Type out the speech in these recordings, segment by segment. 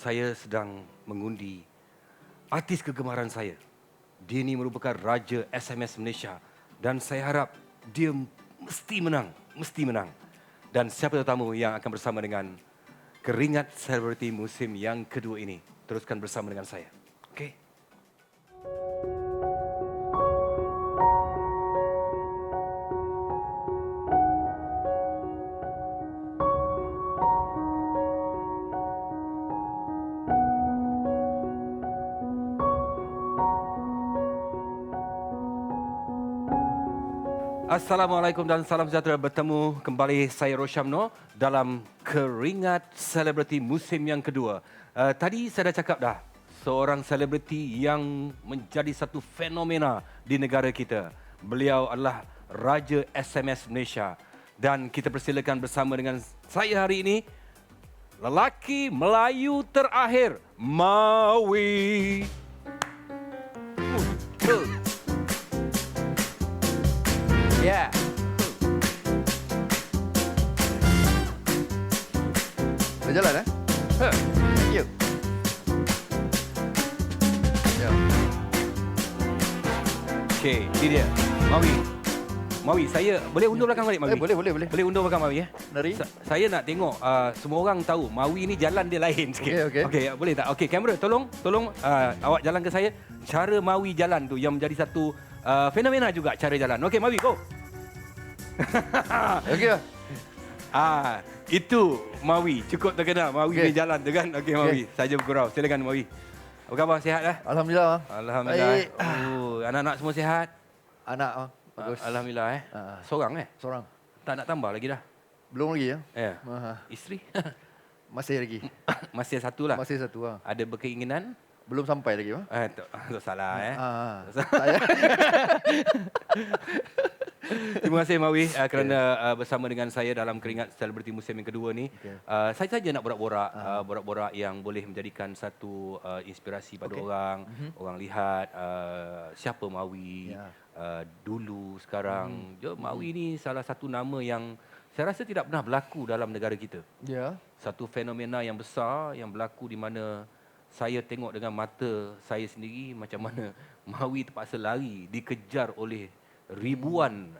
saya sedang mengundi artis kegemaran saya. Dia ini merupakan Raja SMS Malaysia dan saya harap dia mesti menang, mesti menang. Dan siapa tetamu yang akan bersama dengan keringat selebriti musim yang kedua ini? Teruskan bersama dengan saya. Okey. Assalamualaikum dan salam sejahtera. Bertemu kembali saya Roshamno dalam Keringat Selebriti musim yang kedua. Tadi saya dah cakap dah, seorang selebriti yang menjadi satu fenomena di negara kita. Beliau adalah Raja SMS Malaysia. Dan kita persilakan bersama dengan saya hari ini, lelaki Melayu terakhir, Mawi. Ya. Dah jalan Thank you. Ya. Okey, ini dia. Mawi, saya boleh undur belakang balik, Mawi? Boleh. Boleh undur belakang, Mawi ya? Nari. Saya nak tengok semua orang tahu Mawi ni jalan dia lain sikit. Okey, boleh tak? Okey, kamera tolong awak jalan ke saya. Cara Mawi jalan tu yang menjadi satu fenomena juga cara jalan. Okey, Mawi, go. Okey lah. Itu Mawi, cukup terkenal Mawi ni jalan tu kan. Okey, Mawi, saja bergurau. Silakan Mawi. Apa khabar? Sihat dah? Alhamdulillah. Alhamdulillah. Baik. Anak-anak semua sihat? Anak bagus. Alhamdulillah Seorang Seorang. Tak nak tambah lagi dah? Belum lagi ya? Ya. Isteri? Masih lagi. Masih satu lah? Masih satu lah. Ada berkeinginan? Belum sampai lagi Tak salah Saya. Terima kasih Mawi kerana bersama dengan saya dalam Keringat Selebriti musim yang kedua ni. Saya saja nak borak-borak yang boleh menjadikan satu inspirasi pada orang. Orang lihat siapa Mawi dulu, sekarang. Mawi ni salah satu nama yang saya rasa tidak pernah berlaku dalam negara kita. Ya. Satu fenomena yang besar yang berlaku di mana saya tengok dengan mata saya sendiri macam mana Mawi terpaksa lari, dikejar oleh ribuan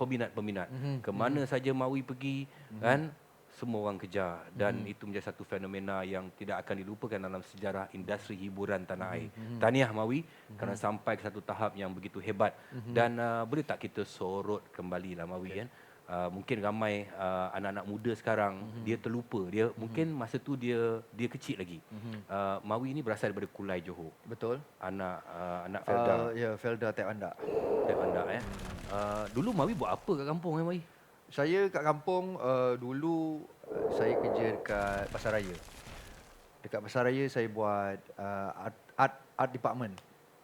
peminat-peminat. Ke mana saja Mawi pergi, kan, semua orang kejar. Dan itu menjadi satu fenomena yang tidak akan dilupakan dalam sejarah industri hiburan tanah air. Tahniah Mawi kerana sampai ke satu tahap yang begitu hebat. Dan boleh tak kita sorot kembali lah Mawi kan? Mungkin ramai anak-anak muda sekarang dia terlupa. Dia mungkin masa tu dia kecil lagi. Mawi ni berasal daripada Kulai, Johor. Betul. Anak Felda. Ya, Felda Tek Anda. Tek Anda dulu Mawi buat apa kat kampung Mawi? Saya kat kampung dulu saya kerja dekat Pasaraya. Dekat Pasaraya saya buat art department.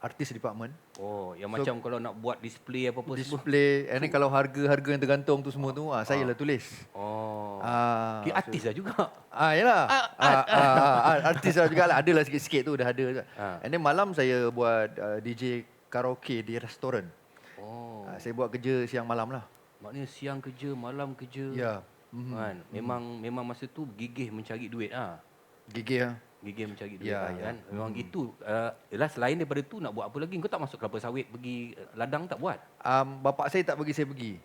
Artis department. Oh, yang macam kalau nak buat display apa-apa semua. Display, and then kalau harga-harga yang tergantung tu semua tu, saya lah tulis. Oh. Artis lah juga. Yalah. Artis lah juga lah. Adalah sikit-sikit tu dah ada. And then malam saya buat DJ karaoke di restoran. Oh. Saya buat kerja siang malam lah. Maknanya siang kerja, malam kerja. Ya. Kan? Memang masa tu gigih mencari duit Gigih lah. Gigih mencari duit Ya, kan. Memang itu ialah selain daripada tu nak buat apa lagi? Kau tak masuk kelapa sawit pergi ladang tak buat? Bapak saya tak bagi saya pergi.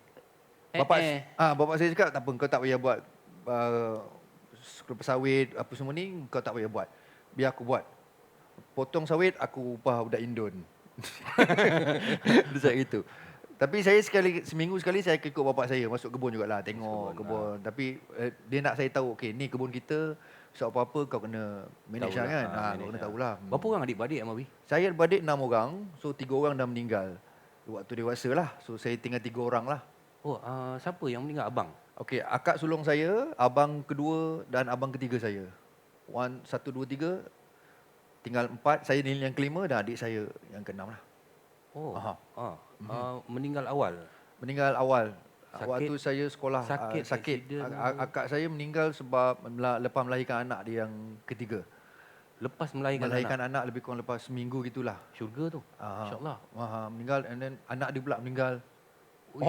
Bapak saya cakap tak apa, kau tak payah buat kelapa sawit apa semua ni, kau tak payah buat. Biar aku buat. Potong sawit aku upah budak Indon. Dia cakap gitu. Tapi saya seminggu sekali saya ikut bapak saya masuk kebun jugalah, tengok kebun. Tapi dia nak saya tahu, okey ni kebun kita, so apa-apa kau kena manage lah kan. Kau kena tahulah. Berapa orang adik-beradik Mawi? Saya beradik 6 orang, so 3 orang dah meninggal. Waktu dewasa lah, so saya tinggal 3 orang lah. Oh, siapa yang meninggal? Abang? Okey, akak sulung saya, abang kedua dan abang ketiga saya. 1, 2, 3, tinggal 4, saya ni yang kelima dan adik saya yang keenam lah. Oh, meninggal awal? Meninggal awal. Sakit? Waktu saya sekolah sakit. Akak saya meninggal sebab lepas melahirkan anak dia yang ketiga. Lepas melahirkan anak lebih kurang lepas seminggu gitulah. Syurga tu. InsyaAllah. Meninggal, and then anak dia pula meninggal. Uish.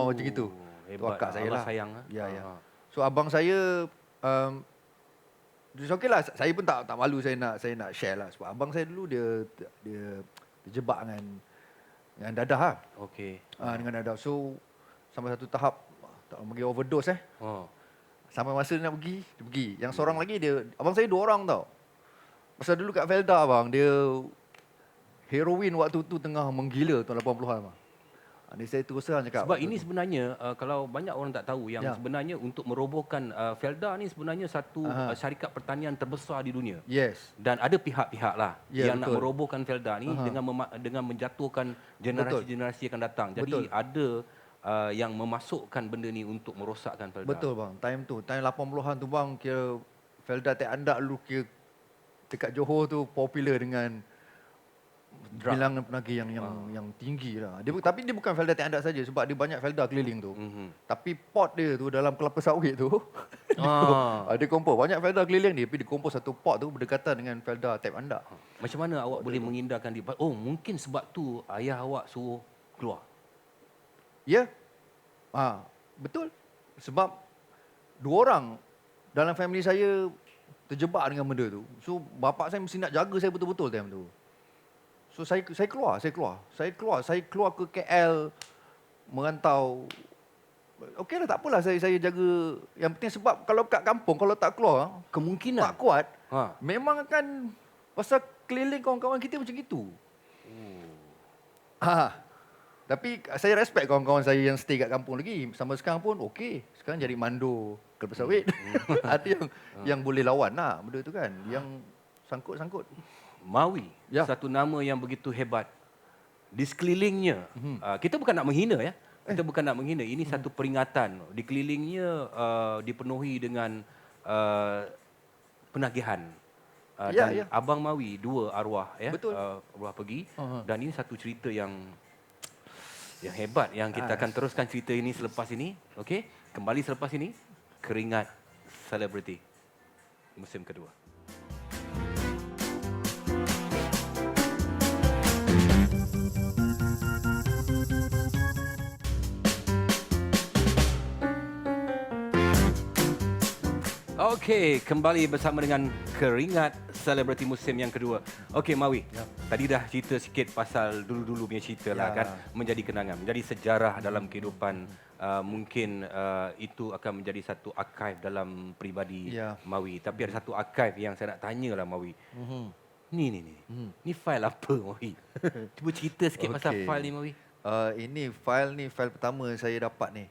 Macam gitu. Hebat. Tu akak saya lah. Sayang. Ya. So abang saya Okey lah, saya pun tak malu saya nak share lah. Sebab abang saya dulu dia terjebak dengan dadah lah. Okey. Dengan dadah. So, sampai satu tahap, tak pergi overdose Oh. Sampai masa dia nak pergi, dia pergi. Yang seorang lagi abang saya 2 orang tau. Pasal dulu kat Felda bang, dia heroin waktu tu tengah menggila tahun 80-an bang. Ni saya terus terang cakap. Sebab ini sebenarnya kalau banyak orang tak tahu yang Ya. sebenarnya untuk merobohkan Felda ni sebenarnya satu syarikat pertanian terbesar di dunia. Yes. Dan ada pihak-pihak lah Ya, yang nak betul. merobohkan Felda ni dengan menjatuhkan generasi-generasi akan datang. Jadi Betul. ada yang memasukkan benda ni untuk merosakkan Felda. Betul bang. Time 80-an tu bang, kira Felda Tek Andak dulu kira dekat Johor tu popular dengan bilangan penagih yang tinggi lah. Tapi dia bukan Felda Tek Andak saja sebab dia banyak Felda keliling tu. Tapi pot dia tu dalam kelapa sawit tu dia kompos banyak Felda keliling dia, tapi dia kompos satu pot tu berdekatan dengan Felda Tek Andak. Macam mana awak boleh menghindarkan dia? Oh, mungkin sebab tu ayah awak suruh keluar. Ya. Betul. Sebab 2 orang dalam family saya terjebak dengan benda tu. So bapak saya mesti nak jaga saya betul-betul time tu. So saya keluar ke KL merantau. Okeylah, tak apalah, saya jaga. Yang penting sebab kalau kat kampung kalau tak keluar, Kemungkinan. tak kuat, Ha. memang akan pasal keliling kawan-kawan kita macam gitu. Tapi saya respect kawan-kawan saya yang stay kat kampung lagi. Sampai sekarang pun okey. Sekarang jadi mando kelapa sawit. Ada yang boleh lawan lah benda tu kan. Yang sangkut-sangkut. Mawi, Ya. satu nama yang begitu hebat. Di sekelilingnya, kita bukan nak menghina ya. Kita bukan nak menghina. Ini satu peringatan. Di kelilingnya dipenuhi dengan penagihan. Ya, Dan ya. Abang Mawi, 2 arwah ya. Betul. Arwah pergi. Dan ini satu cerita yang hebat yang kita akan teruskan cerita ini selepas ini. Okey? Kembali selepas ini, Keringat Selebriti musim kedua. Okey, kembali bersama dengan Keringat Selebriti musim yang kedua. Okey, Mawi. Tadi dah cerita sikit pasal dulu-dulu punya cerita lah kan. Menjadi kenangan, menjadi sejarah dalam kehidupan. Mungkin itu akan menjadi satu archive dalam peribadi Mawi. Tapi ada satu archive yang saya nak tanya lah Mawi. Ni. Ni file apa Mawi? Cuba cerita sikit pasal file ni Mawi. Ini file pertama saya dapat ni.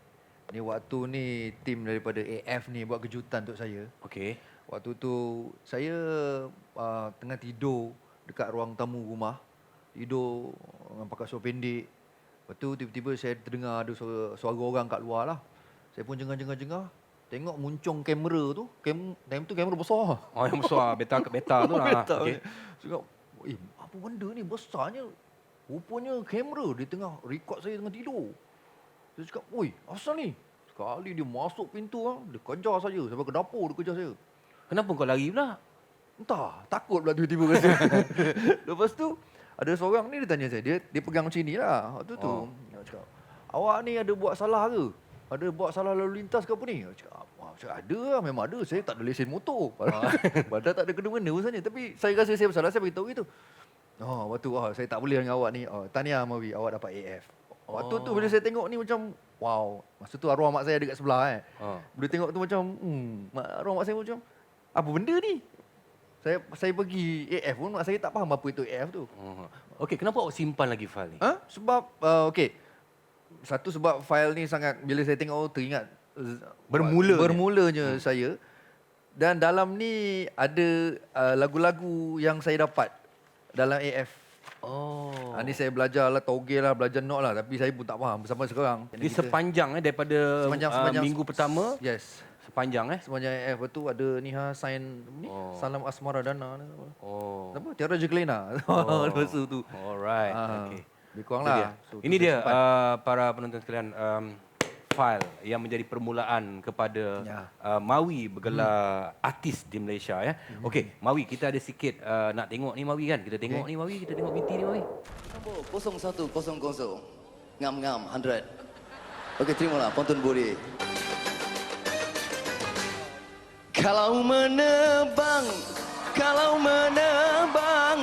Ni waktu ni tim daripada AF ni buat kejutan untuk saya. Okey. Waktu tu saya tengah tidur dekat ruang tamu rumah. Tidur pakai seluar pendek. Lepas tu tiba-tiba saya terdengar ada suara orang kat luar lah. Saya pun jengah-jengah. Tengok muncung kamera tu. Time tu kamera besar. Oh, yang besar. Beta tu lah. Beta. Okey. Cakap, apa benda ni besarnya. Rupanya kamera dia tengah record saya tengah tidur. Saya cakap, oi, asal ni? Sekali dia masuk pintu, dia kejar saya. Sampai ke dapur dia kejar saya. Kenapa kau lari pula? Entah, takut pula tiba-tiba rasa. Lepas tu, ada seorang ni dia tanya saya. Dia pegang macam ni lah. Waktu tu, dia cakap, awak ni ada buat salah ke? Ada buat salah lalu lintas ke apa ni? Saya cakap, ada lah, memang ada. Saya tak ada lesen motor. Padahal tak ada kena-mena sebenarnya. Tapi saya rasa saya bersalah, saya beritahu gitu. Waktu saya tak boleh dengan awak ni. Tahniah Mawi, awak dapat AF. Waktu tu bila saya tengok ni macam, wow. Masa tu arwah mak saya dekat sebelah Bila tengok tu macam, arwah mak saya macam, apa benda ni? Saya pergi AF pun, mak saya tak faham apa itu AF tu. Okey, kenapa awak simpan lagi file ni? Sebab, okey. Satu sebab file ni sangat, bila saya tengok teringat bermulanya saya. Dan dalam ni ada lagu-lagu yang saya dapat dalam AF. Ni saya belajar lah, togel lah, belajar note lah. Tapi saya pun tak faham sampai sekarang. Di sepanjang daripada Sepanjang minggu pertama. Yes. Sepanjang Sepanjang AF tu ada ni sign ni, Salam Asmara Dana. Apa? Tiara Jeklena. Lepas tu. Alright. Okey. Lebih kurang lah. So, ini dia para penonton sekalian, file yang menjadi permulaan kepada Mawi bergelar artis di Malaysia ya. Okey, Mawi, kita ada sikit nak tengok ni Mawi kan. Kita tengok ni Mawi, kita tengok BT ni Mawi. Nombor 0100 ngam 100. Okey, terimalah Pontun Budi. Kalau menebang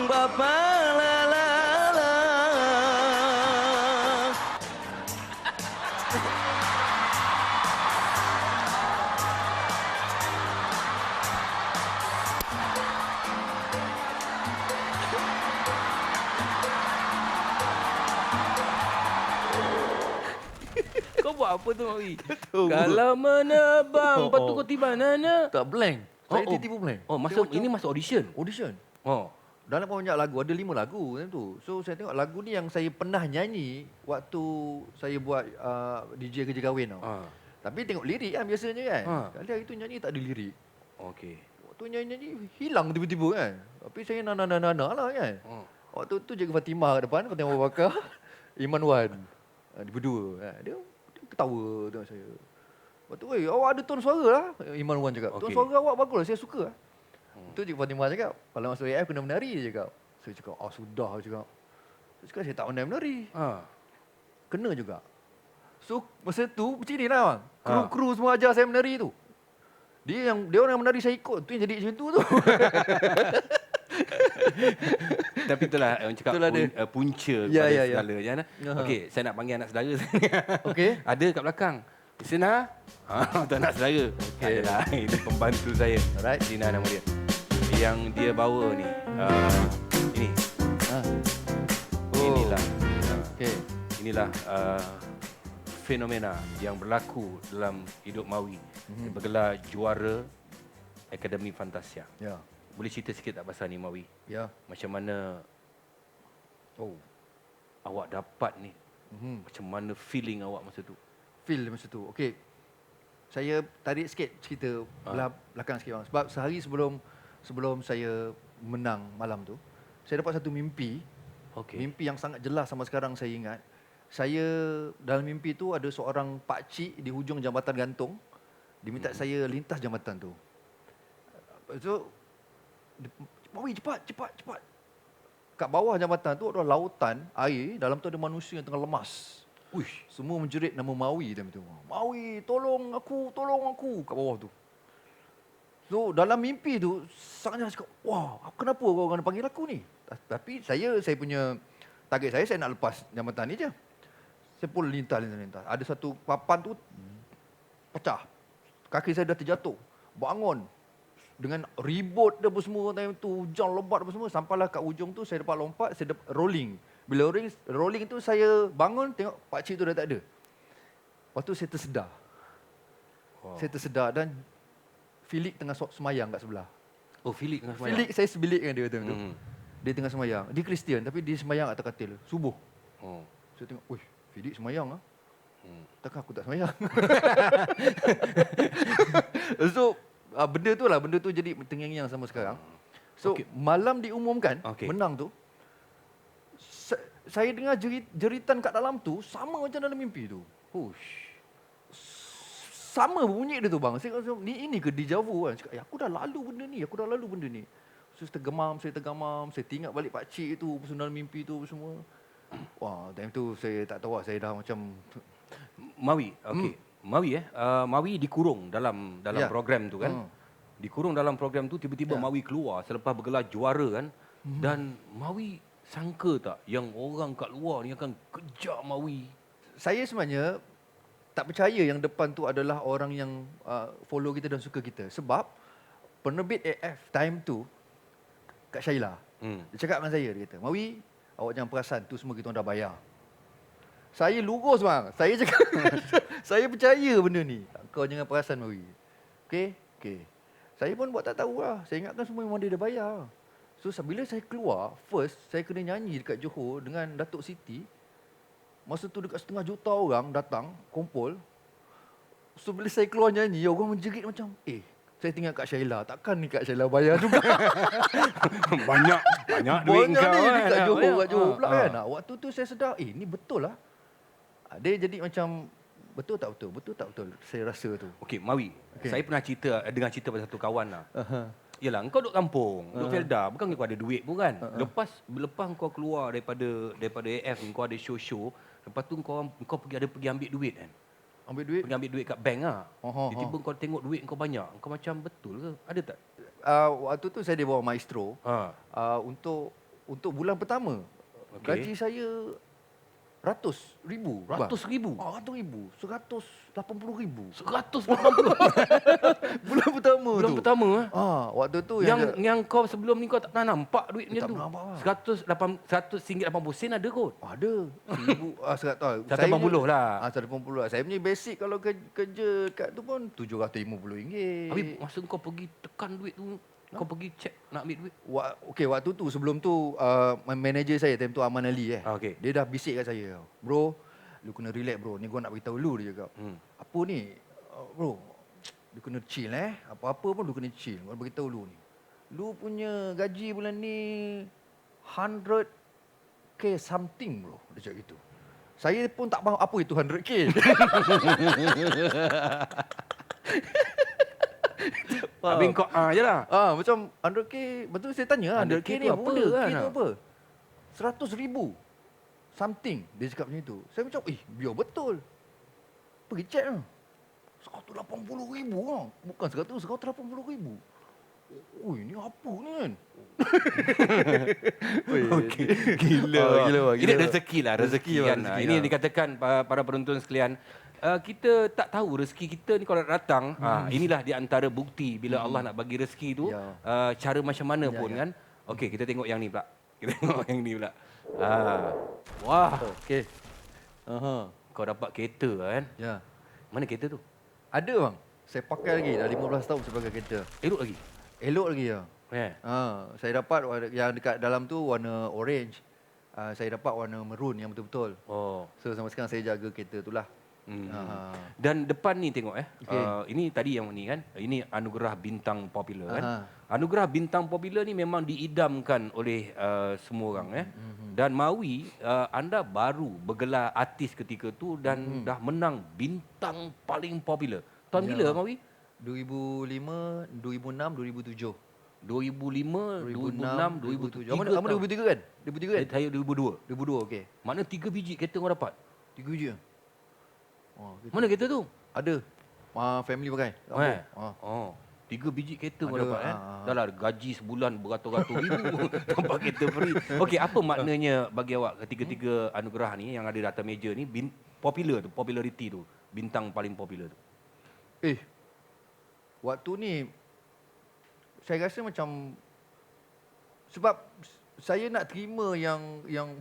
Bapa la la la. Kau buat apa tu, Mawi? Kalau menebang, lepas tu kau tiba mana? Tak blank. Saya Oh, oh. tiba-tiba blank. Oh, ini masa audition? Audition. Oh. Dalam banyak lagu, ada 5 lagu time tu. So saya tengok lagu ni yang saya pernah nyanyi waktu saya buat DJ kerja kahwin tau. Tapi tengok lirik kan biasanya kan. Kali hari tu nyanyi tak ada lirik. Okey. Waktu nyanyi-nyanyi hilang tiba-tiba kan. Tapi saya nana lah kan. Waktu tu jaga Fatimah kat depan, Fatimah Abu Bakar, Iman Wan. Dia berdua. Dia ketawa tengok saya. Lepas tu, awak ada tone suara lah. Iman Wan cakap, tone Okey. suara awak bagus lah, saya suka lah. Tu Cik Fatimah cakap, kalau masuk AF kena menari, dia cakap. Saya cakap, sudah, saya cakap. Saya cakap, saya tak pandai menari. Kena juga. So, masa tu, macam ni lah bang. Kru-kru semua ajar saya menari tu. Dia orang yang menari saya ikut. Tu yang jadi macam tu. Tapi itulah orang cakap Itulah dia. punca Ya, kepada ya, ya. segala. Ya. Okey, saya nak panggil anak saudara saya. Okey. Ada kat belakang. Sina. Tu anak saudara. Okey. Adalah, itu pembantu saya. Alright. Sina nama dia. Yang dia bawa ni. Ini. Inilah. Okey. Inilah fenomena yang berlaku dalam hidup Mawi. Dia bergelar juara Akademi Fantasia. Ya. Boleh cerita sikit tak pasal ni, Mawi? Ya. Macam mana awak dapat ni? Macam mana feeling awak masa tu? Feel masa tu. Okey. Saya tarik sikit cerita belakang sikit bang. Sebab sehari sebelum saya menang malam tu, saya dapat satu mimpi. Okey. Mimpi yang sangat jelas sampai sekarang saya ingat. Saya dalam mimpi tu ada seorang pakcik di hujung jambatan gantung. Dia minta saya lintas jambatan tu. So, Mawi cepat. Kat bawah jambatan tu ada lautan air, dalam tu ada manusia yang tengah lemas. Uish, semua menjerit nama Mawi time tu. Mawi, tolong aku kat bawah tu. So dalam mimpi tu sangat cakap, wah, kenapa kau orang panggil aku ni? Tapi saya punya target saya nak lepas jambatan ni je. Saya pun lintas. Ada satu papan tu pecah. Kaki saya dah terjatuh. Bangun. Dengan ribut dia apa semua time tu, hujan lebat apa semua, sampailah kat ujung tu saya dapat lompat, saya dapat rolling. Bila rolling tu saya bangun tengok pakcik tu dah tak ada. Lepas tu saya tersedar. Saya tersedar dan Filik tengah semayang kat sebelah. Oh, Filik tengah semayang? Filik saya sebilik dengan dia time tu. Dia tengah semayang. Dia Kristian tapi dia semayang atas katil. Subuh. Saya tengok, wih, Filik semayang lah. Takkan aku tak semayang? So, benda tu jadi terngiang-ngiang sama sekarang. So, malam diumumkan menang tu, saya dengar jeritan kat dalam tu sama macam dalam mimpi tu. Sama bunyi dia tu bang. Saya rasa ini ke deja vu kan. Cakap, aku dah lalu benda ni. So, saya tergamam, saya teringat balik pakcik tu, pasal dalam mimpi tu semua. Wah, time tu saya tak tahu lah, saya dah macam Mawi, okey. Mawi dikurung dalam program tu kan. Dikurung dalam program tu, tiba-tiba Mawi keluar selepas bergelar juara kan. Dan Mawi sangka tak yang orang kat luar ni akan kejar Mawi? Saya sebenarnya tak percaya yang depan tu adalah orang yang follow kita dan suka kita. Sebab penerbit AF time tu, Kak Syaila, dia cakap dengan saya, dia kata, Mawi, awak jangan perasan, tu semua kita orang dah bayar. Saya lurus bang. Saya cakap, saya percaya benda ni. Kau jangan perasan Mawi. Okey? Saya pun buat tak tahu lah. Saya ingatkan semua memang dia dah bayar. So bila saya keluar, first saya kena nyanyi dekat Johor dengan Datuk Siti. Masa tu dekat 5 juta orang datang, kumpul. So bila saya keluar nyanyi, orang menjerit macam, saya tinggal Kak Syaila. Takkan ni Kak Syaila bayar juga. banyak duit Banyak kau ni kan. dekat Johor pula kan. Waktu tu saya sedar, ni betul lah. Dia jadi macam, betul tak betul, saya rasa tu. Okey, Mawi. Saya pernah dengar cerita pasal satu kawan lah. Yalah, engkau duduk kampung, duduk Felda, bukan kau ada duit pun kan. Lepas kau keluar daripada AF, kau ada show, lepas tu kau pergi ambil duit kan. Ambil duit. Pergi ambil duit kat bank lah. Oh. Tiba-tiba kau tengok duit kau banyak. Kau macam betul ke? Ada tak? Waktu tu saya dibawa maestro. Ha. Untuk bulan pertama. Okey. Gaji saya RM100,000. RM100,000? RM100,000. RM180,000. 180. Bulan pertama tu. Bulan pertama Waktu tu yang kau sebelum ni kau tak pernah nampak duit macam Tak tu. pernah nampak lah. RM100.80 ada kot. ada. RM1,000. 180 lah. RM180 lah. Saya punya basic kalau kerja kat tu pun RM750. Habis masa kau pergi tekan duit tu, kau pergi check nak ambil duit. Okey, waktu tu sebelum tu manager saya time tu Aman Ali Okey. Dia dah bisik kat saya. Bro, lu kena relax bro. Ni gua nak beritahu lu, dia cakap. Apa ni? Bro, lu kena chill Apa-apa pun lu kena chill. Gua nak beritahu lu ni. Lu punya gaji bulan ni 100k something bro. Dia cakap gitu. Saya pun tak faham apa itu 100k. Habis kau je lah. Macam 100k. Betul saya tanya 100k ni tu apa? apa kan? K tu apa? 100,000 something. Dia cakap macam itu. Saya macam, biar betul. Pergi check lah. 180,000 lah. Bukan 180,000. Ui, ni apa ni kan? Okey. Gila. Ini rezeki lah, rezeki kan. rezeki Ini lah. dikatakan para penonton sekalian, kita tak tahu rezeki kita ni kalau datang, inilah di antara bukti bila Allah nak bagi rezeki tu, Ya. cara macam mana Ya, pun ya. kan. Okey, kita tengok yang ni pula. Kita tengok yang ni pula. Wah, Okey. kau dapat kereta kan. Ya. Mana kereta tu? Ada bang. Saya pakai lagi. Dah 15 tahun saya pakai kereta. Elok lagi. Elok lagi ya. Saya dapat yang dekat dalam tu warna orange. Saya dapat warna maroon yang betul-betul. Oh. So sampai sekarang saya jaga kereta tu lah. Dan depan ni tengok Okey. ini tadi yang ni kan. Ini anugerah bintang popular kan. Aha. Anugerah bintang popular ni memang diidamkan oleh semua orang Dan Mawi, anda baru bergelar artis ketika tu dan dah menang bintang paling popular. Tahun Ya. bila Mawi? 2005, 2006, 2007. 2005, 2006, 2007. 2007. Kamu 2003 kan? 2003 kan? Saya 2002. 2002 okey. Mana 3 biji kereta kau dapat? 3 biji. Gitu. Mana kereta tu? Ada. Family pakai. Oh, 3 biji kereta kau Ada, dapat kan? Dah lah gaji sebulan beratus-ratus ribu dapat kereta free. Okey, apa maknanya bagi awak ketiga-tiga anugerah ni yang ada di atas meja ni popular tu, popularity tu, bintang paling popular tu. Waktu ni saya rasa macam sebab saya nak terima yang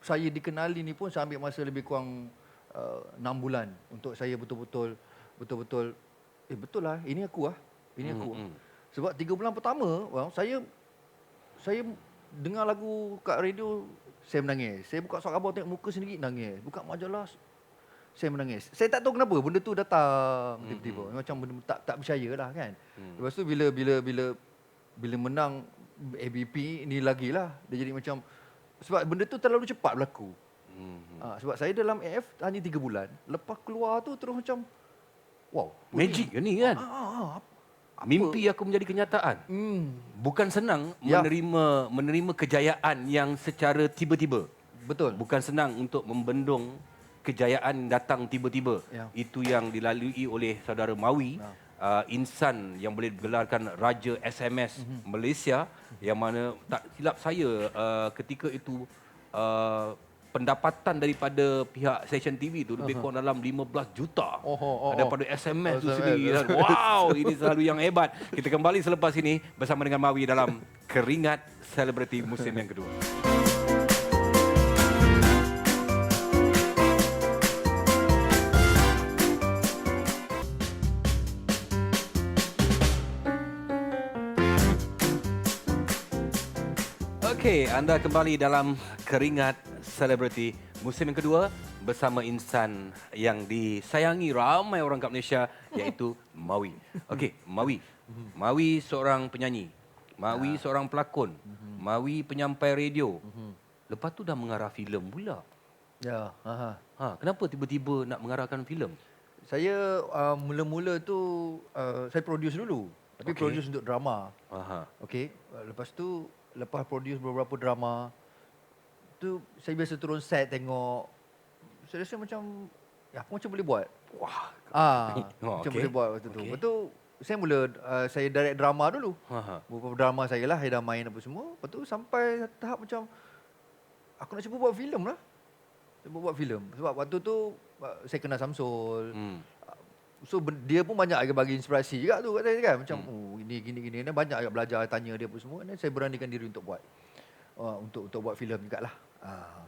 saya dikenali ni pun saya ambil masa lebih kurang 6 bulan untuk saya betul-betul betul lah ini aku ini aku. Sebab 3 bulan pertama saya dengar lagu kat radio saya menangis. Saya buka surat khabar tengok muka sendiri nangis. Buka majalah saya menangis. Saya tak tahu kenapa benda tu datang tiba-tiba. Macam benda tak percaya lah kan. Lepas tu bila menang ABP ni lagilah dia jadi macam sebab benda tu terlalu cepat berlaku. Sebab saya dalam AF hanya 3 bulan. Lepas keluar tu terus macam wow. Magic ke ni kan? Mimpi aku menjadi kenyataan. Bukan senang menerima kejayaan yang secara tiba-tiba. Betul. Bukan senang untuk membendung kejayaan datang tiba-tiba. Ya. Itu yang dilalui oleh saudara Mawi, insan yang boleh digelarkan Raja SMS Malaysia, yang mana tak silap saya ketika itu pendapatan daripada pihak stesen TV tu lebih kurang dalam 15 juta daripada SMS tu sendiri. Wow, ini selalu yang hebat. Kita kembali selepas ini bersama dengan Mawi dalam Keringat Selebriti musim yang kedua. Okey, anda kembali dalam Keringat Selebriti musim yang kedua bersama insan yang disayangi ramai orang kat Malaysia iaitu Mawi. Okey, Mawi. Mawi seorang penyanyi. Mawi seorang pelakon. Mawi penyampai radio. Lepas tu dah mengarah filem pula. Ya, Kenapa tiba-tiba nak mengarahkan filem? Saya mula-mula tu saya produce dulu. Tapi Okey. produce untuk drama. Okey. Lepas tu lepas produce beberapa drama tu saya biasa turun set tengok. Saya rasa macam apa macam boleh buat. Wah. Oh, Macam okey. boleh buat waktu tu. Okey. Lepas tu saya mula saya direct drama dulu. Ha. Beberapa drama saya lah, saya dah main apa semua. Lepas tu sampai tahap macam aku nak cuba buat filem lah. Cuba buat filem. Sebab waktu tu saya kenal Samsul. Hmm. So dia pun banyak agak bagi inspirasi juga tu kat saya kan. Macam ini gini. Dan banyak agak belajar, tanya dia apa semua. Dan saya beranikan diri untuk buat. Untuk buat filem jugalah.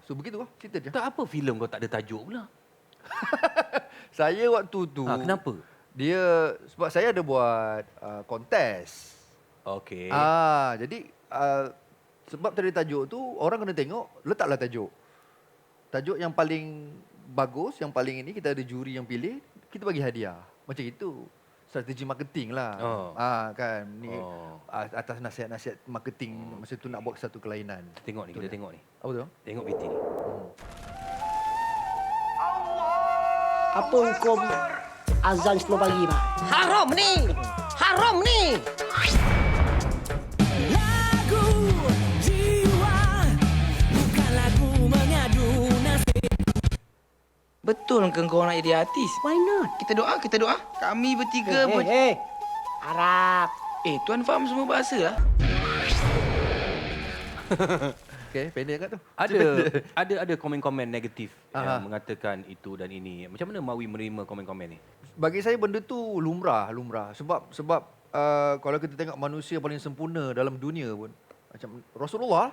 So begitu lah cerita dia. Tak apa filem kau tak ada tajuk pula. Saya waktu tu Kenapa? dia sebab saya ada buat kontes. Okey. Jadi sebab tadi tajuk tu orang kena tengok, letaklah tajuk. Tajuk yang paling bagus, yang paling ini kita ada juri yang pilih, kita bagi hadiah. Macam itu. Strategi marketing lah. Kan ni atas nasihat-nasihat marketing masa tu nak buat satu kelainan. Tengok ni, kita tengok ni. Apa tu? Tengok BT ni. Apa hukum azan 10 pagi, Pak? Haram ni! Haram ni! Lagu jiwa bukan lagu mengadu nasib. Betul ke kau nak jadi artis? Why not? Kita doa. Kami bertiga... Arab. Tuan faham semua bahasa lah. Okey, pendek kat tu. Ada komen-komen negatif yang mengatakan itu dan ini. Macam mana Mawi menerima komen-komen ni? Bagi saya benda tu lumrah. Sebab kalau kita tengok manusia paling sempurna dalam dunia pun, macam Rasulullah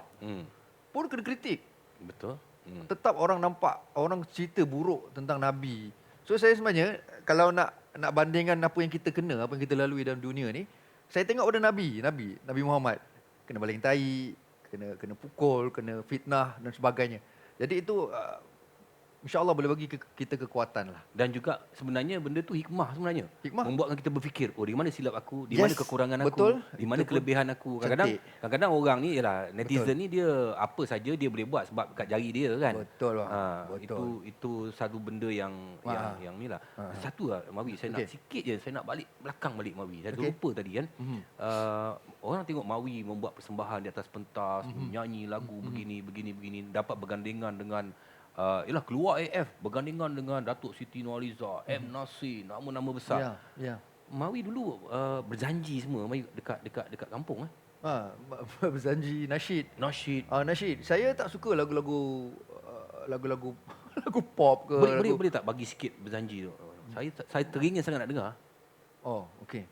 pun kena kritik. Betul. Tetap orang nampak, orang cerita buruk tentang Nabi. So saya sebenarnya kalau nak bandingkan apa yang kita kena, apa yang kita lalui dalam dunia ni, saya tengok pada Nabi Muhammad. Kena baling tai, kena pukul, kena fitnah dan sebagainya. Jadi itu insya-Allah boleh bagi kita kekuatan lah. Dan juga sebenarnya benda tu hikmah sebenarnya. Hikmah. Membuatkan kita berfikir, di mana silap aku, di Yes, mana kekurangan aku, betul. di mana Itu pun kelebihan aku. cantik. Kadang-kadang orang ni ialah netizen ni dia apa saja dia boleh buat sebab kat jari dia kan. Betul, bang. Betul. Itu satu benda yang ni lah. Satu lah Mawi, saya nak sikit je, saya nak belakang balik Mawi. Saya terlupa tadi kan. Orang tengok Mawi membuat persembahan di atas pentas, menyanyi lagu begini, dapat bergandengan dengan keluar AF bergandengan dengan Datuk Siti Nurhaliza, M Nasir, nama-nama besar. Ya. Mawi dulu berjanji semua Mawi dekat kampung Berjanji nasyid. Nasyid. Nasyid. Saya tak suka lagu-lagu lagu pop ke. Boleh tak bagi sikit berjanji tu? Saya teringin sangat nak dengar. Oh, okey.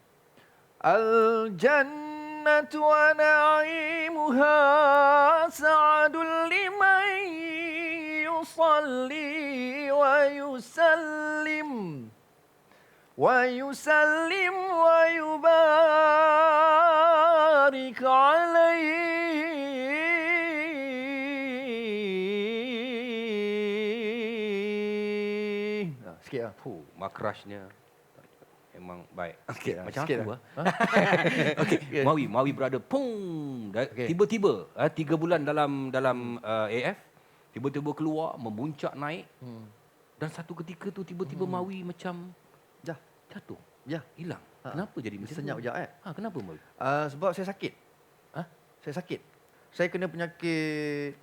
Al jannatu wa na'imuha sa'adul liman yusalli wa yusallim wa yubarik alaihi. Sikit lah. Makrasnya memang baik. Sikit lah, Macam sikit aku lah. Okey, Mawi berada tiba-tiba 3 bulan dalam AF, tiba-tiba keluar, memuncak naik. Dan satu ketika tu tiba-tiba Mawi macam jatuh. Ya. Hilang. Kenapa jadi macam Senyap tu? je Kenapa Mawi? Sebab saya sakit. Saya sakit. Saya kena penyakit.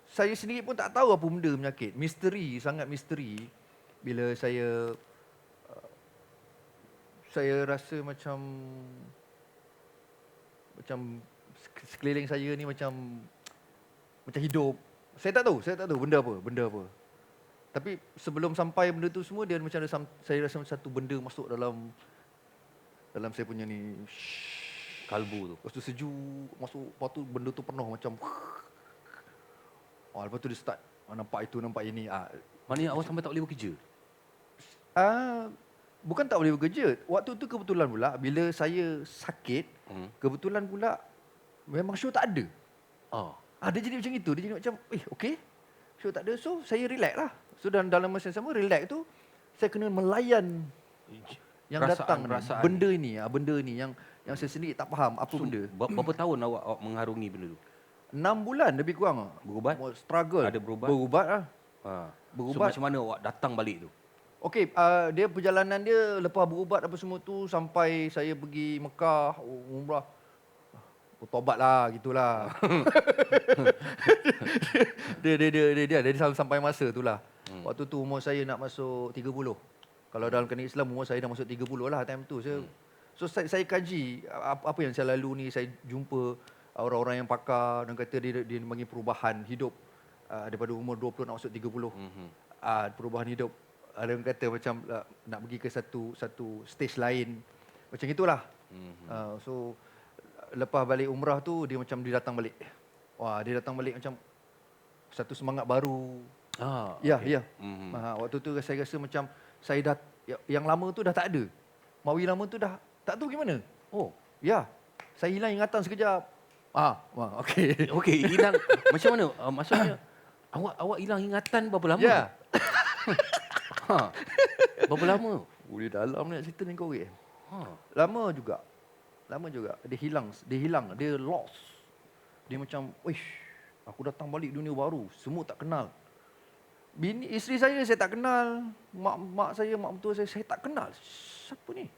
Saya sendiri pun tak tahu apa benda penyakit. Misteri, sangat misteri. Bila saya rasa macam sekeliling saya ni macam hidup. Saya tak tahu benda apa. Tapi sebelum sampai benda tu semua, dia macam saya rasa macam satu benda masuk dalam saya punya ni. Kalbu tu. Lepas tu sejuk masuk, lepas tu benda tu penuh macam. Lepas tu dia start nampak itu, nampak ini. Maknanya awak sampai tak boleh bekerja? Bukan tak boleh bekerja. Waktu tu kebetulan pula bila saya sakit, kebetulan pula memang show tak ada. Dia jadi macam itu. Dia jadi macam, okey. Show tak ada. So saya relax lah. So dalam masa yang sama relax tu, saya kena melayan yang datang benda ini yang saya sendiri tak faham apa benda. Berapa tahun awak mengharungi benda tu? 6 bulan lebih kurang. Berubat? Struggle. Ada berubat? Berubat lah. So Berubat. macam mana awak datang balik tu? Okey, dia perjalanan dia lepas berubat apa semua tu sampai saya pergi Mekah, umrah. Bertobat lah, gitulah. dia sampai masa tu lah. Waktu tu umur saya nak masuk 30. Kalau dalam kalangan Islam umur saya dah masuk 30 lah time tu. So saya kaji apa yang saya lalu ni, saya jumpa orang-orang yang pakar dan kata dia bagi perubahan hidup daripada umur 20 nak masuk 30. Perubahan hidup. Ada yang kata macam nak pergi ke satu stage lain. Macam itulah. So lepas balik umrah tu dia macam dia datang balik. Wah, dia datang balik macam satu semangat baru. Ya. Waktu tu saya rasa macam saya dah yang lama tu dah tak ada. Mawi lama tu dah tak tahu gimana. Oh, ya. Saya hilang ingatan sekejap. Okey. Okey, hilang macam mana? Maksudnya awak hilang ingatan berapa lama? Ya. Berapa lama? Boleh dalam ni nak cerita ni kau okey. Ha. Lama juga. Dia hilang, dia lost. Dia macam, "Wish, aku datang balik dunia baru, semua tak kenal." Isteri saya tak kenal, mak mentua saya tak kenal. Siapa ni?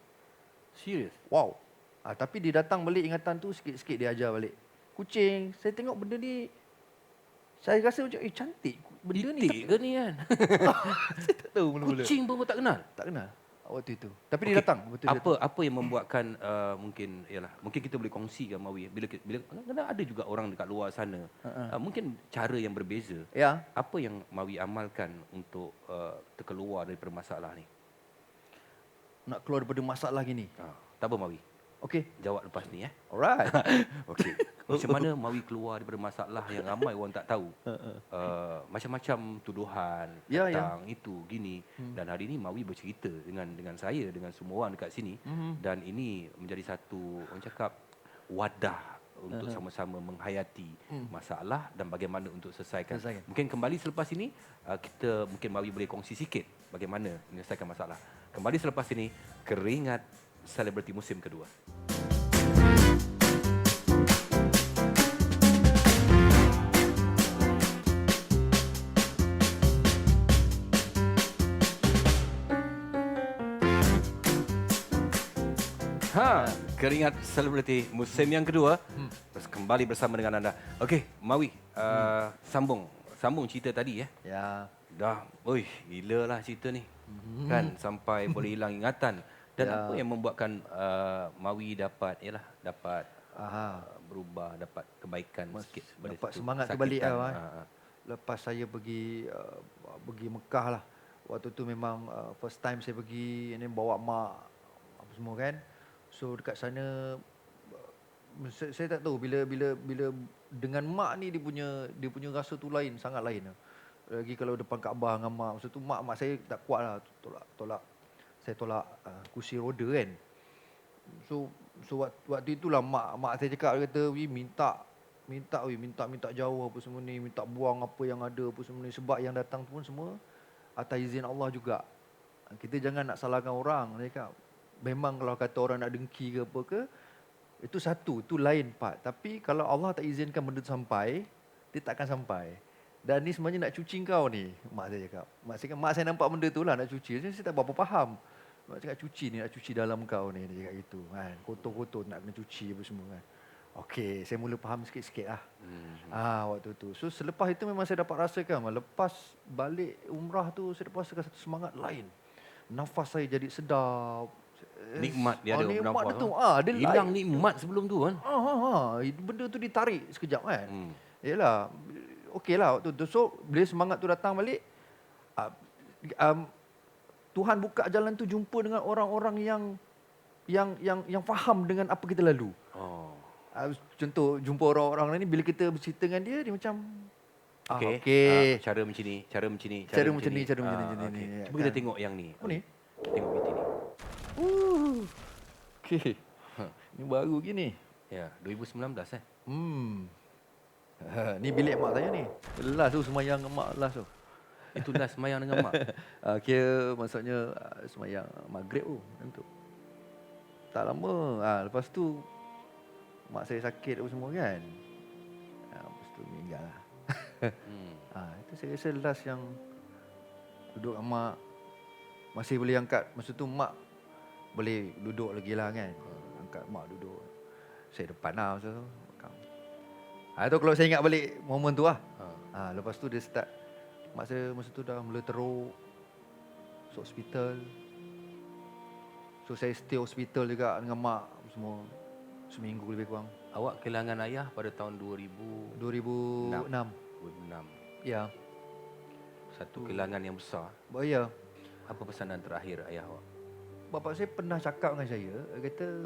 Serius? Wow. Tapi dia datang balik ingatan tu sikit-sikit dia ajar balik. Kucing, saya tengok benda ni saya rasa macam cantik. Benda ni Titik ke ni kan? saya tak tahu mula-mula. Kucing pun tak kenal? Tak kenal waktu itu. Tapi dia datang, betul dia datang. Apa yang membuatkan mungkin kita boleh kongsikan Mawi bila kadang ada juga orang dekat luar sana mungkin cara yang berbeza. Ya. Apa yang Mawi amalkan untuk terkeluar daripada masalah ni? Nak keluar daripada masalah gini. Tak apa Mawi. Okey. Jawab lepas ni Alright. Okey. Macam mana Mawi keluar daripada masalah yang ramai orang tak tahu. Macam-macam tuduhan, datang itu gini dan hari ini Mawi bercerita dengan saya, dengan semua orang dekat sini dan ini menjadi satu orang cakap wadah untuk sama-sama menghayati masalah dan bagaimana untuk selesaikan. Mungkin kembali selepas ini kita mungkin Mawi boleh kongsi sikit bagaimana menyelesaikan masalah. Kembali selepas ini Keringat Selebriti musim kedua. Keringat Selebriti musim yang kedua kembali bersama dengan anda. Okey, Mawi, sambung cerita tadi ya. Ya. Dah, gila lah cerita ni. Kan sampai boleh hilang ingatan. Dan apa yang membuatkan Mawi dapat berubah, dapat kebaikan sikit, dapat semangat kembali lepas saya pergi Mekah lah. Waktu tu memang first time saya pergi, ini bawa mak apa semua kan. So dekat sana saya tak tahu bila dengan mak ni dia punya rasa tu lain, sangat lain. Lagi kalau depan Kaabah dengan mak. Masa tu mak saya tak kuat lah tolak kursi roda kan. So waktu itulah mak saya cakap, dia kata, minta jauh apa semua ni, minta buang apa yang ada apa semua ni, sebab yang datang pun semua atas izin Allah juga. Kita jangan nak salahkan orang. Dia cakap, memang kalau kata orang nak dengki ke apa ke, itu satu, itu lain part. Tapi kalau Allah tak izinkan benda tu sampai, dia takkan sampai. Dan ni sebenarnya nak cuci kau ni, mak saya cakap. Mak saya nampak benda tu lah nak cuci. Saya tak berapa faham. Mak cakap cuci ni, nak cuci dalam kau ni. Dia cakap gitu kan. Kotor-kotor nak kena cuci apa semua kan. Okey, saya mula faham sikit-sikit lah. Waktu tu. So selepas itu memang saya dapat rasakan. Lepas balik umrah tu, saya dapat rasakan satu semangat lain. Nafas saya jadi sedap. Nikmat dia ada nikmat bernafas. tu. Dia hilang nikmat sebelum tu kan. Benda tu ditarik sekejap kan. Yalah. Okeylah waktu tu. So bila semangat tu datang balik, Tuhan buka jalan tu jumpa dengan orang-orang yang faham dengan apa kita lalu. Contoh jumpa orang-orang lain ni, bila kita bercerita dengan dia macam okey. Cara macam ni. Cara macam ni. Cuba kita tengok yang ni. Apa ni? Tengok video ni. Okey. Ni baru gini. Ya, 2019 Ni bilik mak saya ni. Last tu semayang dengan mak last tu. Itu last semayang dengan mak. Kira maksudnya semayang maghrib tu. Tentu. Tak lama. Lepas tu mak saya sakit apa semua kan. Lepas tu meninggal lah. Itu saya rasa last yang duduk dengan mak. Masih boleh angkat. Masa tu mak boleh duduk lagi lah kan. Angkat mak duduk. Saya depan lah masa tu. Itu kalau saya ingat balik momen tu lah. Lepas tu dia start Mak saya masa tu dah mula teruk. Masuk hospital. So saya stay hospital juga dengan mak semua seminggu lebih kurang. Awak kehilangan ayah pada tahun 2006. 2006. Ya. Satu kehilangan yang besar. Ya. Apa pesanan terakhir ayah awak? Bapa saya pernah cakap dengan saya, dia kata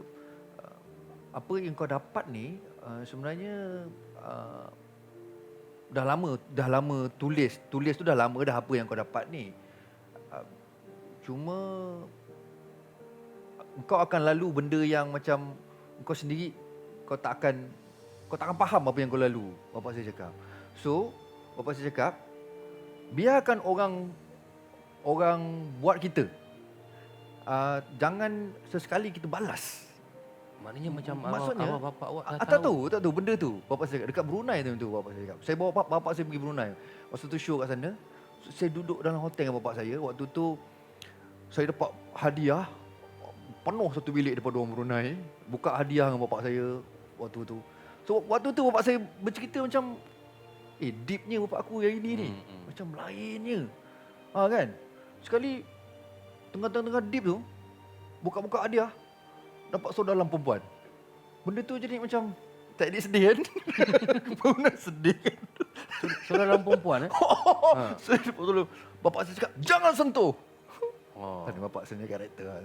apa yang kau dapat ni sebenarnya dah lama tulis tu dah lama dah apa yang kau dapat ni. Cuma kau akan lalu benda yang macam kau sendiri kau tak akan faham apa yang kau lalu, bapa saya cakap. So, bapa saya cakap biarkan orang buat kita. Jangan sesekali kita balas. Maknanya macam Maksudnya, arwah bapak awak dah tak tahu benda tu. Bapa saya cakap dekat Brunei tu bapa saya cakap. Saya bawa bapa saya pergi Brunei. Masa tu show kat sana, saya duduk dalam hotel dengan bapa saya. Waktu tu saya dapat hadiah penuh satu bilik daripada orang Brunei. Buka hadiah dengan bapa saya waktu tu. So waktu tu bapa saya bercerita macam deepnya bapa aku yang ini ni. Macam lainnya. Kan? Sekali tengah-tengah deep tu buka-buka hadiah dapat saudara dalam perempuan. Benda tu jadi macam tak edit sedih kan? Pernah sedih kan? saudara dalam perempuan Saya dapat tolong. Bapak saya cakap, jangan sentuh. Oh. Kan bapak saya ni karakter lah.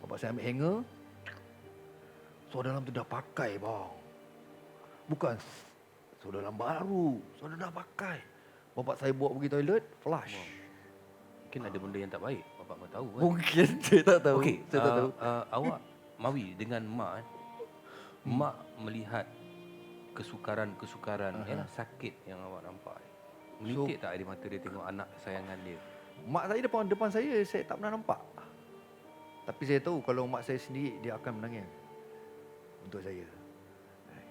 Bapak saya ambil hanger. Saudara dalam tu dah pakai bang. Bukan saudara dalam baru. Saudara dah pakai. Bapak saya bawa pergi toilet, flush. Mungkin ada benda yang tak baik. Bapak kau tahu kan? Mungkin saya tak tahu. Okey, Saya tak tahu. awak Mawi dengan mak mak melihat kesukaran yalah sakit yang awak nampak. Menitik tak air mata dia tengok anak kesayangan dia? Mak saya depan saya tak pernah nampak. Tapi saya tahu kalau mak saya sendiri dia akan menangis untuk saya.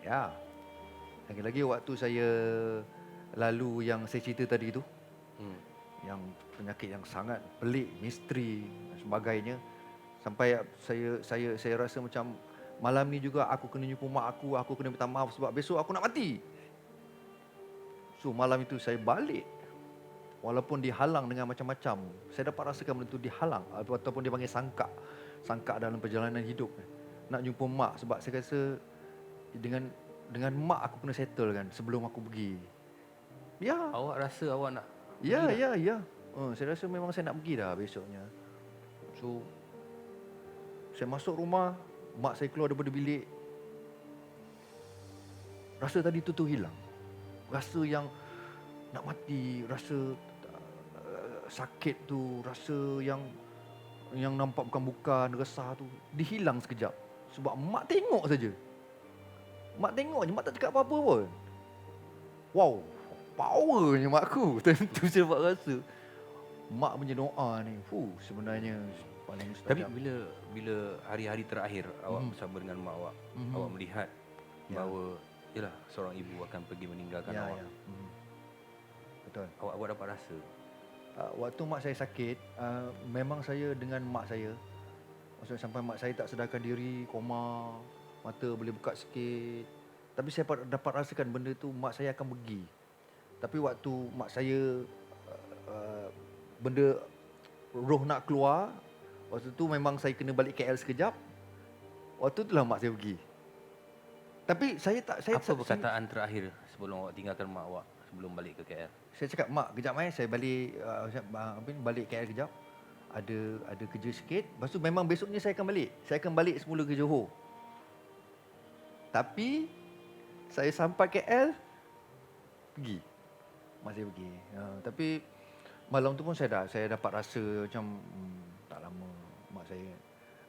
Ya. Lagi-lagi waktu saya lalu yang saya cerita tadi tu, yang penyakit yang sangat pelik, misteri dan sebagainya, sampai saya rasa macam malam ni juga aku kena jumpa mak aku kena minta maaf sebab besok aku nak mati. So malam itu saya balik. Walaupun dihalang dengan macam-macam, saya dapat rasakan benda tu dihalang ataupun dia panggil sangka dalam perjalanan hidup. Nak jumpa mak sebab saya rasa dengan mak aku kena settle kan sebelum aku pergi. Ya. Awak rasa awak nak Ya. Saya rasa memang saya nak pergi dah besoknya. So saya masuk rumah, mak saya keluar daripada bilik. Rasa tadi tu hilang. Rasa yang nak mati, rasa sakit tu, rasa yang nampak bukan-bukan, resah tu dihilang sekejap. Sebab mak tengok saja. Mak tengok je, mak tak cakap apa-apa pun. Wow, powernya mak aku. Tentu saya dapat rasa mak punya doa ni sebenarnya paling Tapi mustajab. bila hari-hari terakhir awak bersama dengan mak awak, awak melihat bahawa yalah seorang ibu akan pergi meninggalkan awak. Betul. Awak dapat rasa. Waktu mak saya sakit, memang saya dengan mak saya, maksudnya sampai mak saya tak sedarkan diri, koma, mata boleh buka sikit. Tapi saya dapat rasakan benda tu mak saya akan pergi. Tapi waktu mak saya benda roh nak keluar, waktu tu memang saya kena balik KL sekejap. Waktu itulah mak saya pergi. Tapi saya tak Apa perkataan terakhir sebelum awak tinggalkan mak awak sebelum balik ke KL? Saya cakap, mak, kejap saya balik balik KL kejap. Ada kerja sikit. Lepas tu memang besoknya saya akan balik. Saya akan balik semula ke Johor. Tapi saya sampai KL pergi. Masih pergi. Tapi malam tu pun saya dapat rasa macam tak lama mak saya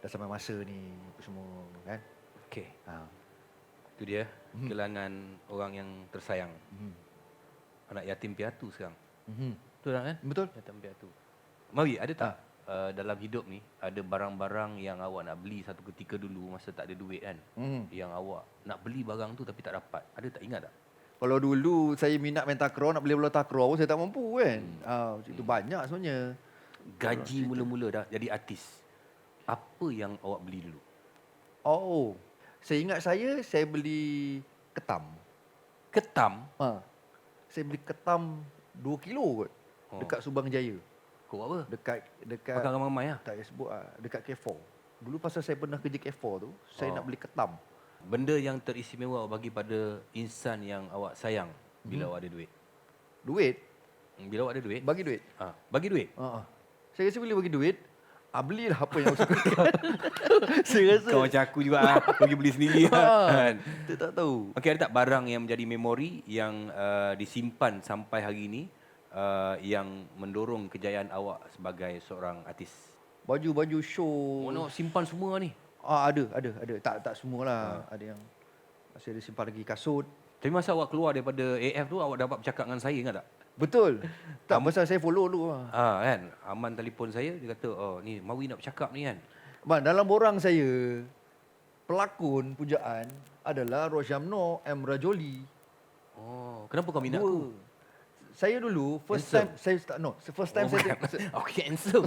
dah sampai masa ni apa semua kan. Okey. Itu dia kehilangan orang yang tersayang. Anak yatim piatu sekarang. Betul tak kan? Betul. Yatim piatu. Mawi, ada tak dalam hidup ni ada barang-barang yang awak nak beli satu ketika dulu masa tak ada duit kan? Yang awak nak beli barang tu tapi tak dapat. Ada tak, ingat tak? Kalau dulu saya minat main takraw, nak beli bola takraw pun saya tak mampu kan. Itu banyak sebenarnya. Gaji mula-mula dah jadi artis. Apa yang awak beli dulu? Saya ingat saya beli ketam. Ketam? Saya beli ketam 2 kilo kot. dekat Subang Jaya. Kau apa? Dekat Makan dengan mamai lah. tak payah sebut dekat K4. Dulu pasal saya pernah kerja K4 tu, saya nak beli ketam. Benda yang teristimewa bagi pada insan yang awak sayang bila awak ada duit. Duit, Bila awak ada duit, bagi duit. bagi duit. Saya rasa bila bagi duit, belilah apa yang awak suka. Saya rasa Kau macam aku juga pergi beli sendiri kan. kita tak tahu. Okey, ada tak barang yang menjadi memori yang disimpan sampai hari ini yang mendorong kejayaan awak sebagai seorang artis? Baju-baju show. Oh, nak simpan semua ni. Ada. Tak semualah. Ada yang masih ada simpan lagi kasut. Tapi masa awak keluar daripada AF tu, awak dapat bercakap dengan saya ingat tak? Betul. Tak pasal saya follow dulu lah. Kan, Aman telefon saya, dia kata, oh ni Mawi nak bercakap ni kan. Bang, dalam borang saya, pelakon pujaan adalah Rojamno M. Rajoli. Oh, kenapa kau minat Dua. aku? Saya dulu first Handsome. time saya tengok Okay, handsome.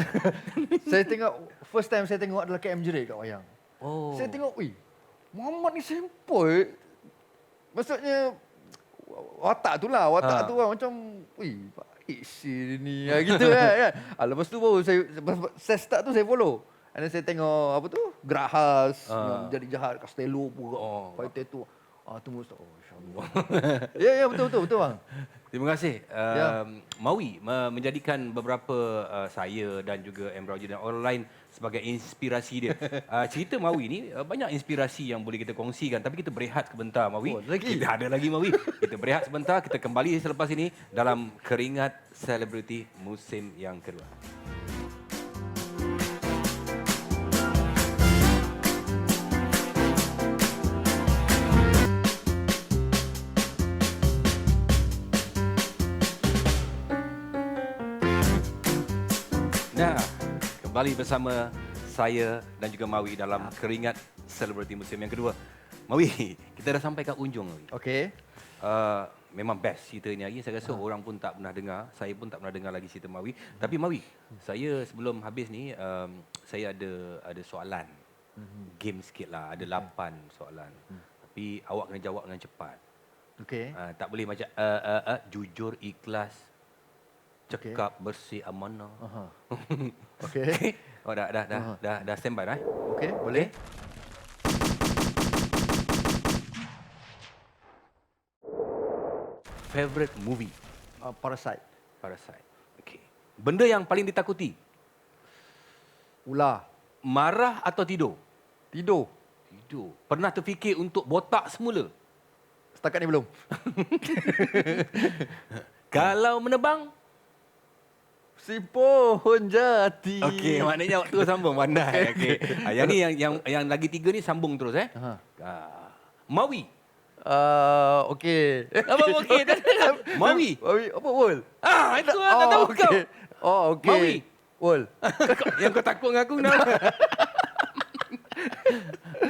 first time saya tengok adalah KM Jerit kat wayang. Oh. Saya tengok, Muhammad ni sempoi. Maksudnya watak tu lah, tu lah macam baik si ni gitu kan. Lepas tu baru saya start tu saya follow. And then saya tengok apa tu? Gerak khas yang jadi jahat Castello pun. Fighter tu. Tu mesti insya-Allah. Ya betul bang. Terima kasih. Ya. Mawi menjadikan beberapa saya dan juga Emrauji dan orang lain sebagai inspirasi dia. Cerita Mawi ni banyak inspirasi yang boleh kita kongsikan, tapi kita berehat sebentar Mawi. Lagi? Kita ada lagi Mawi. Kita berehat sebentar, kita kembali selepas ini dalam Keringat Selebriti musim yang kedua. Nah, kembali bersama saya dan juga Mawi dalam Keringat Selebriti musim yang kedua. Mawi, kita dah sampai kat ujung Mawi. Okey. Memang best cerita ni hari. Saya rasa orang pun tak pernah dengar. Saya pun tak pernah dengar lagi cerita Mawi. Tapi Mawi, saya sebelum habis ni, saya ada soalan. Game sikit lah. Ada 8 soalan. Tapi awak kena jawab dengan cepat. Okey. Tak boleh macam jujur, ikhlas, cekap, bersih, amanah. Okey. Oh, dah standby dah. Okey, boleh. Favorite movie? Parasite. Parasite. Okey. Benda yang paling ditakuti? Ular. Marah atau tidur? Tidur. Tidur. Pernah terfikir untuk botak semula? Setakat ni belum. Kalau menebang? Si pohon jati. Okey, maknanya awak terus sambung. Pandai. Okey. Yang ni yang lagi 3 ni sambung terus Mawi. Okey. Apa okey? Mawi. Mawi, apa Wol? Itu tak tahu kau. Oh, okey. Mawi. Wol. Yang kau takut dengan aku kenapa?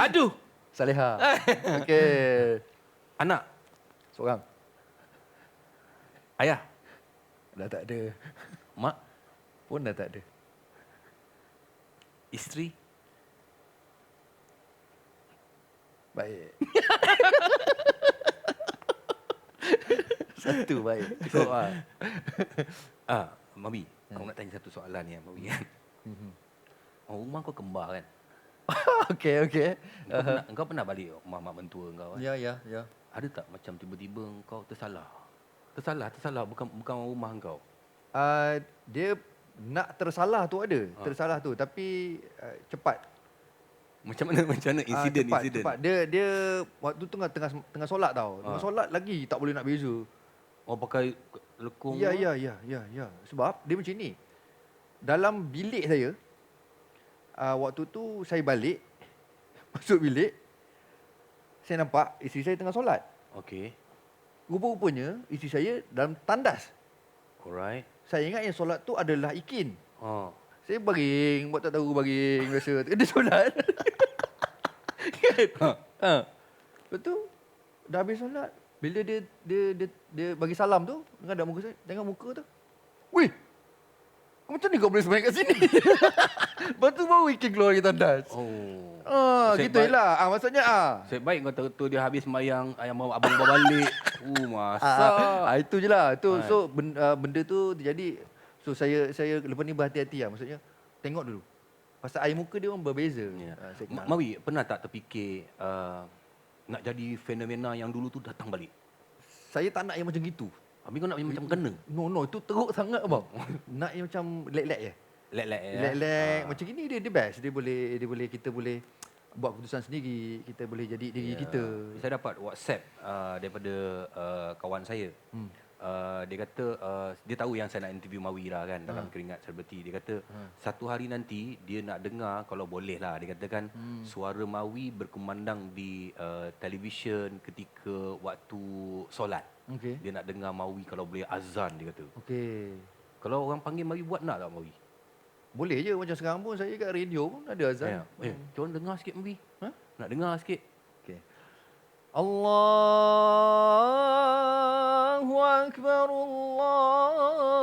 Aduh. Saleha. Okey. Anak. Seorang. Ayah. Dah tak ada. Mak. Pun dah tak ada. Isteri. Baik. Satu baik. Soal. Mami, aku nak tanya satu soalan ni, Mami kan. Rumah kau kembar kan? Okey. Engkau pernah balik rumah mak mentua kau kan? Ya. Ada tak macam tiba-tiba kau tersalah? Tersalah bukan rumah kau. Dia nak tersalah tu ada. Tersalah tu tapi cepat. Macam mana insiden? Cepat. Dia waktu tu tengah solat tau. Tengah solat lagi tak boleh nak beza. Oh, pakai lekung. Ya. Sebab dia macam ni. Dalam bilik saya, waktu tu saya balik, masuk bilik, saya nampak isteri saya tengah solat. Okey. Rupa-rupanya isteri saya dalam tandas. Alright. Saya ingat yang solat tu adalah Ikin. Saya baring, buat tak tahu baring biasa. Dia solat. Lepas tu, dah habis solat. Bila dia bagi salam tu, menghadap muka saya, tengok muka tu. Wih, macam ni kau boleh sembahyang kat sini? Lepas tu baru Ikin keluar dari tandas. Gitu lah. Maksudnya Saya baik kau tahu dia habis sembahyang, ayam bawa abang bawa balik. Masa. Itu je lah. So benda tu terjadi So saya lepas ni berhati-hati lah. Maksudnya tengok dulu. Pasal air muka dia orang berbeza. Ya. Saya kenal. Mawi, pernah tak terfikir nak jadi fenomena yang dulu tu datang balik? Saya tak nak yang macam gitu. Habis kau nak macam kena? No, itu teruk sangat abang. Nak yang macam lek-lek je. Lek-lek ya? Lek-lek. Macam gini dia best. Dia boleh kita boleh buat keputusan sendiri. Kita boleh jadi diri kita. Saya dapat WhatsApp daripada kawan saya. Dia kata dia tahu yang saya nak interview Mawi lah kan dalam Keringat Selebriti. Dia kata satu hari nanti dia nak dengar kalau boleh lah dia katakan suara Mawi berkumandang di televisyen ketika waktu solat. Okey. Dia nak dengar Mawi kalau boleh azan dia kata. Okey. Kalau orang panggil Mawi buat nak tak Mawi? Boleh je macam sekarang pun saya kat radio pun ada azan. Cuba dengar sikit Mawi. Ha? Nak dengar sikit. Okey. Allahu Akbar, Allahu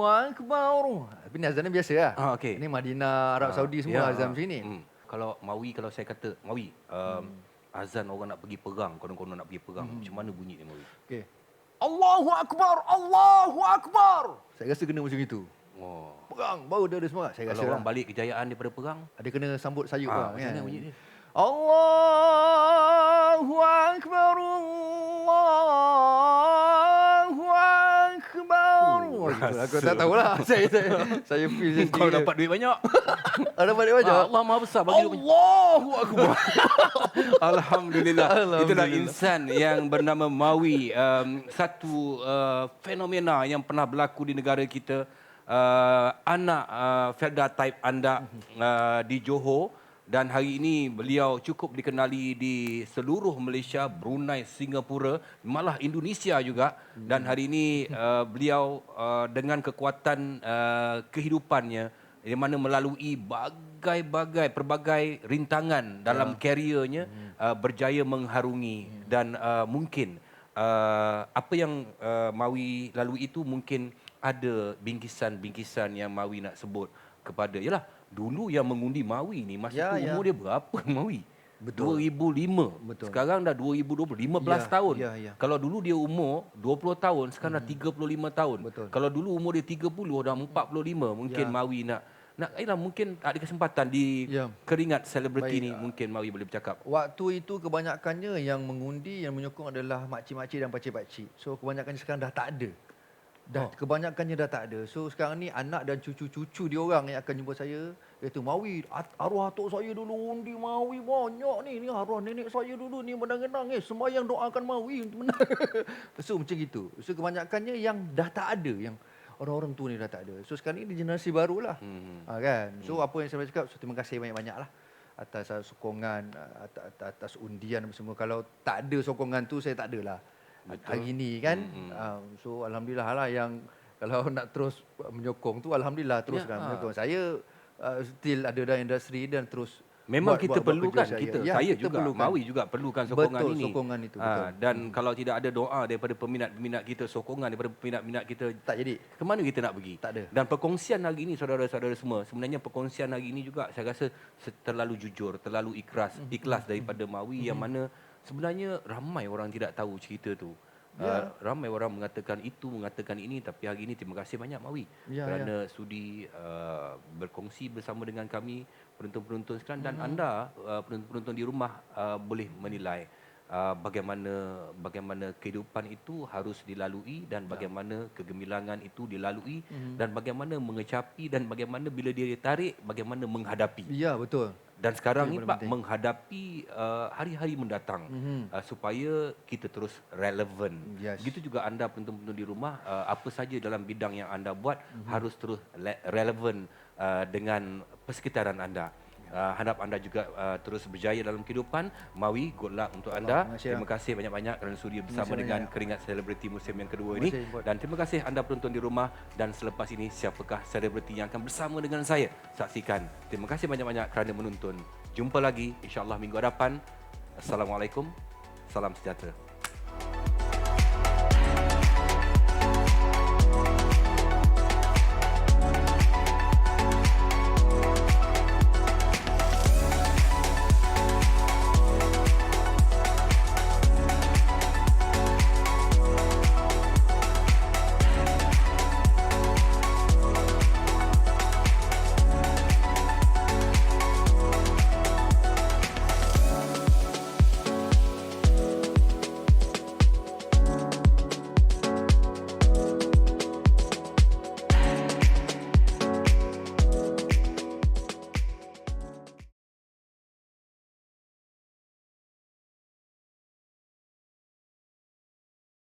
Akbar. Tapi ni azan biasa lah. Okey. Ni Madinah, Arab Saudi semua azan macam ni. Kalau Mawi, kalau saya kata Mawi, azan orang nak pergi perang, konon-konon nak pergi perang. Macam mana bunyi ni Mawi? Okey. Allahu Akbar, Allahu Akbar. Saya rasa kena macam itu. Oh. Perang baru dia ada semangat. Saya Kalau rasa orang balik kejayaan daripada perang, ada kena sambut sayup lah macam mana bunyi dia? Allahu Akbar, Allahu Akbar. Aku tak tahulah. Saya feel sendiri. Kau dapat duit banyak. Dapat duit banyak. Allah Maha Besar bagi duit banyak. Allahu Akbar. Alhamdulillah. Itulah Alhamdulillah. insan yang bernama Mawi. Satu fenomena yang pernah berlaku di negara kita. Anak Felda type anda di Johor. Dan hari ini beliau cukup dikenali di seluruh Malaysia, Brunei, Singapura, malah Indonesia juga. Dan hari ini beliau dengan kekuatan kehidupannya, di mana melalui pelbagai rintangan dalam kariernya berjaya mengharungi. Dan mungkin apa yang Mawi lalui itu mungkin ada bingkisan-bingkisan yang Mawi nak sebut kepada, yalah, dulu yang mengundi Mawi ni masa tu umur dia berapa Mawi? Betul. 2005. Betul. Sekarang dah 2020, 15 tahun. Kalau dulu dia umur 20 tahun, sekarang dah 35 tahun. Betul. Kalau dulu umur dia 30, dah 45, mungkin Mawi nak mungkin ada kesempatan di Keringat Selebriti ni, mungkin Mawi boleh bercakap. Waktu itu kebanyakannya yang mengundi, yang menyokong adalah makcik-makcik dan pakcik-pakcik. So kebanyakannya sekarang dah tak ada. Kebanyakannya dah tak ada. So sekarang ni anak dan cucu-cucu dia orang yang akan jumpa saya, iaitu Mawi, arwah atuk saya dulu undi Mawi banyak ni. Ni arwah nenek saya dulu ni menang-menang sembahyang doakan Mawi untuk menang. So macam gitu. So kebanyakannya yang dah tak ada, yang orang-orang tua ni dah tak ada. So sekarang ni generasi barulah. Kan? So apa yang saya boleh cakap, so, terima kasih banyak-banyak lah atas sokongan, atas undian semua. Kalau tak ada sokongan tu, saya tak adalah hari ni kan. So alhamdulillah lah yang kalau nak terus menyokong tu, alhamdulillah teruskan menyokong. Saya still ada dalam industri dan terus memang kita perlukan, saya juga, perlukan. Mawi juga perlukan sokongan betul, ini. Sokongan itu, betul. Dan kalau tidak ada doa daripada peminat-peminat kita, sokongan daripada peminat-peminat kita, tak jadi. Ke mana kita nak pergi? Tak ada. Dan perkongsian hari ini, saudara-saudara semua, sebenarnya perkongsian hari ini juga saya rasa terlalu jujur, terlalu ikhlas daripada Mawi, yang mana sebenarnya ramai orang tidak tahu cerita tu. Ramai orang mengatakan itu, mengatakan ini, tapi hari ini terima kasih banyak Mawi kerana sudi berkongsi bersama dengan kami, penonton-penonton sekarang, dan anda penonton-penonton di rumah boleh menilai bagaimana kehidupan itu harus dilalui, dan bagaimana kegemilangan itu dilalui, dan bagaimana mengecapi, dan bagaimana bila dia ditarik, bagaimana menghadapi. Ya, betul. Dan sekarang ni Pak, menghadapi hari-hari mendatang supaya kita terus relevan. Begitu juga anda penonton-penonton di rumah, apa saja dalam bidang yang anda buat harus terus relevan dengan persekitaran anda. Harap anda juga terus berjaya dalam kehidupan. Mawi, good luck untuk anda. Terima kasih banyak-banyak kerana sudi bersama dengan Keringat Selebriti musim yang kedua ini. Dan terima kasih anda penonton di rumah. Dan selepas ini, siapakah selebriti yang akan bersama dengan saya? Saksikan. Terima kasih banyak-banyak kerana menonton. Jumpa lagi insya-Allah minggu hadapan. Assalamualaikum. Salam sejahtera.